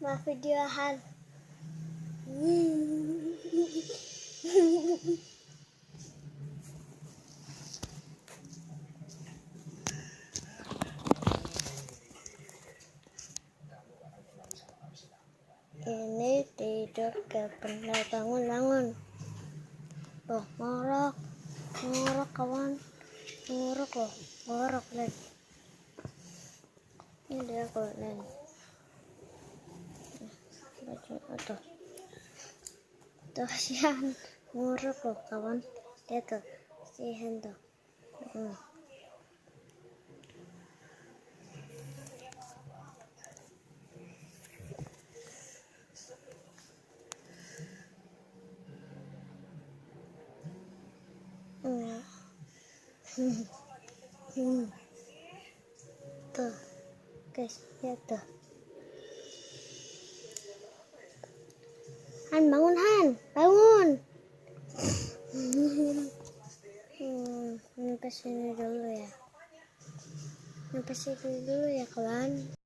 Mau videoan. Ini tidur gak pernah bangun. Tuh ngorok kawan, ngorok lagi. Ini dia kawan. Baju tuh kasihan, ngorok loh kawan. Dia tuh kasihan tuh. Tuh guys, lihat tuh. Han, bangun Han, bangun. Sampai sini dulu ya, kawan.